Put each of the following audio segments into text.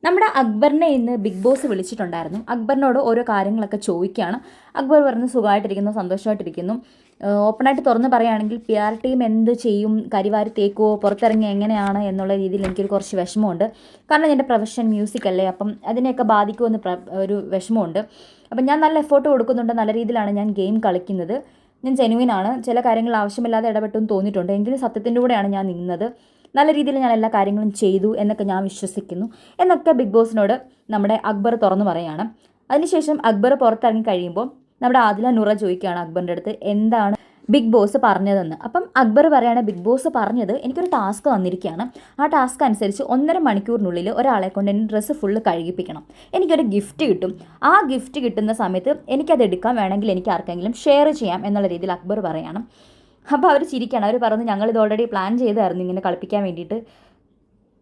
നമ്മുടെ അക്ബറിനെ ഇന്ന് big boss വിളിച്ചിട്ടുണ്ടായിരുന്നു. അക്ബറിനോട് ഓരോ കാര്യങ്ങളൊക്കെ ചോദിക്കുകയാണ്. അക്ബർ പറഞ്ഞ് സുഖമായിട്ടിരിക്കുന്നു, സന്തോഷമായിട്ടിരിക്കുന്നു. ഓപ്പണായിട്ട് തുറന്ന് പറയുകയാണെങ്കിൽ PR ടീം എന്ത് ചെയ്യും, കരിവാരി തേക്കുമോ, പുറത്തിറങ്ങി എങ്ങനെയാണ് എന്നുള്ള രീതിയിൽ എനിക്കൊരു കുറച്ച് വിഷമമുണ്ട്. കാരണം എൻ്റെ പ്രൊഫഷൻ മ്യൂസിക് അല്ലേ, അപ്പം അതിനെയൊക്കെ ബാധിക്കുമെന്ന് ഒരു വിഷമമുണ്ട്. അപ്പം ഞാൻ നല്ല എഫേർട്ട് കൊടുക്കുന്നുണ്ട്, നല്ല രീതിയിലാണ് ഞാൻ ഗെയിം കളിക്കുന്നത്, ഞാൻ ജെനുവിനാണ്. ചില കാര്യങ്ങൾ ആവശ്യമില്ലാതെ ഇടപെട്ടെന്ന് തോന്നിയിട്ടുണ്ട്, എങ്കിലും സത്യത്തിൻ്റെ കൂടെയാണ് ഞാൻ നിന്നത്. നല്ല രീതിയിൽ ഞാൻ എല്ലാ കാര്യങ്ങളും ചെയ്തു എന്നൊക്കെ ഞാൻ വിശ്വസിക്കുന്നു എന്നൊക്കെ ബിഗ് ബോസിനോട് നമ്മുടെ അക്ബർ തുറന്നു പറയുകയാണ്. അതിനുശേഷം അക്ബർ പുറത്തിറങ്ങി കഴിയുമ്പോൾ നമ്മുടെ ആദില നൂറ ചോദിക്കുകയാണ് അക്ബറിൻ്റെ അടുത്ത് എന്താണ് ബിഗ് ബോസ് പറഞ്ഞതെന്ന്. അപ്പം അക്ബർ പറയുകയാണ്, ബിഗ് ബോസ് പറഞ്ഞത് എനിക്കൊരു ടാസ്ക് തന്നിരിക്കുകയാണ്. ആ ടാസ്ക് അനുസരിച്ച് 1.5 മണിക്കൂറിനുള്ളിൽ ഒരാളെ കൊണ്ട് എൻ്റെ ഡ്രസ്സ് ഫുള്ള് കഴുകിപ്പിക്കണം. എനിക്കൊരു ഗിഫ്റ്റ് കിട്ടും. ആ ഗിഫ്റ്റ് കിട്ടുന്ന സമയത്ത് എനിക്കത് എടുക്കാൻ വേണമെങ്കിൽ എനിക്ക് ആർക്കെങ്കിലും ഷെയർ ചെയ്യാം എന്നുള്ള രീതിയിൽ അക്ബർ പറയുകയാണ്. അപ്പോൾ അവർ ചിരിക്കുകയാണ്. അവർ പറഞ്ഞു, ഞങ്ങളിത് ഓൾറെഡി പ്ലാൻ ചെയ്തായിരുന്നു ഇങ്ങനെ കളിപ്പിക്കാൻ വേണ്ടിയിട്ട്,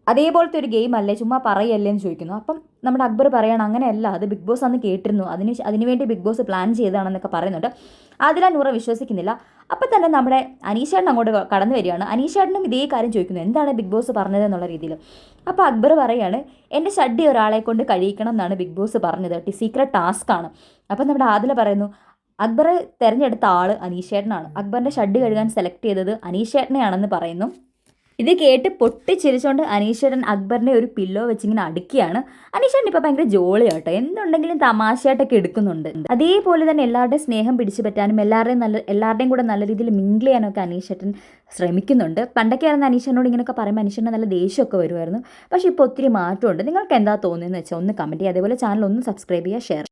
അതേപോലത്തെ ഒരു ഗെയിം അല്ലേ, ചുമ്മാ പറയല്ലേ എന്ന് ചോദിക്കുന്നു. അപ്പം നമ്മുടെ അക്ബർ പറയുകയാണ്, അങ്ങനെയല്ല, അത് ബിഗ് ബോസ് അന്ന് കേട്ടിരുന്നു, അതിനുവേണ്ടി ബിഗ് ബോസ് പ്ലാൻ ചെയ്തതാണെന്നൊക്കെ പറയുന്നുണ്ട്. അതിലാ നൂറ വിശ്വസിക്കുന്നില്ല. അപ്പം തന്നെ നമ്മുടെ അനീഷേട്ടൻ അങ്ങോട്ട് കടന്നു വരികയാണ്. അനീഷേട്ടനും ഇതേ കാര്യം ചോദിക്കുന്നു, എന്താണ് ബിഗ് ബോസ് പറഞ്ഞത് എന്നുള്ള രീതിയിൽ. അപ്പോൾ അക്ബർ പറയുകയാണ്, എൻ്റെ ഷഡ്ഡി ഒരാളെ കൊണ്ട് കഴിയിക്കണം എന്നാണ് ബിഗ് ബോസ് പറഞ്ഞത്, സീക്രട്ട് ടാസ്ക് ആണ്. അപ്പം നമ്മുടെ ആദില പറയുന്നു, അക്ബർ തിരഞ്ഞെടുത്ത ആൾ അനീഷേട്ടനാണ്, അക്ബറിൻ്റെ ഷഡ്ഡി കഴുകാൻ സെലക്ട് ചെയ്തത് അനീഷേട്ടനെയാണെന്ന് പറയുന്നു. ഇത് കേട്ട് പൊട്ടിച്ചിരിച്ചുകൊണ്ട് അനീഷേട്ടൻ അക്ബറിനെ ഒരു പില്ലോ വെച്ചിങ്ങനെ അടുക്കിയാണ്. അനീഷേട്ടൻ ഇപ്പോൾ ഭയങ്കര ജോളിയാട്ടോ, എന്തുണ്ടെങ്കിലും തമാശയായിട്ടൊക്കെ എടുക്കുന്നുണ്ട്. അതേപോലെ തന്നെ എല്ലാവരുടെയും സ്നേഹം പിടിച്ചു പറ്റാനും എല്ലാവരുടെയും കൂടെ നല്ല രീതിയിൽ മിങ്കിൾ ചെയ്യാനൊക്കെ അനീഷേട്ടൻ ശ്രമിക്കുന്നുണ്ട്. പണ്ടൊക്കെ ആയിരുന്നു അനീഷേട്ടനോട് ഇങ്ങനെയൊക്കെ പറയുമ്പോൾ അനീഷേട്ടന് നല്ല ദേഷ്യമൊക്കെ വരുമായിരുന്നു. പക്ഷേ ഇപ്പോൾ ഒത്തിരി മാറ്റമുണ്ട്. നിങ്ങൾക്ക് എന്താ തോന്നുന്നതെന്ന് വെച്ചാൽ ഒന്ന് കമൻറ്റ് ചെയ്യുക. അതേപോലെ ചാനൽ ഒന്ന് സബ്സ്ക്രൈബ് ചെയ്യുക, ഷെയർ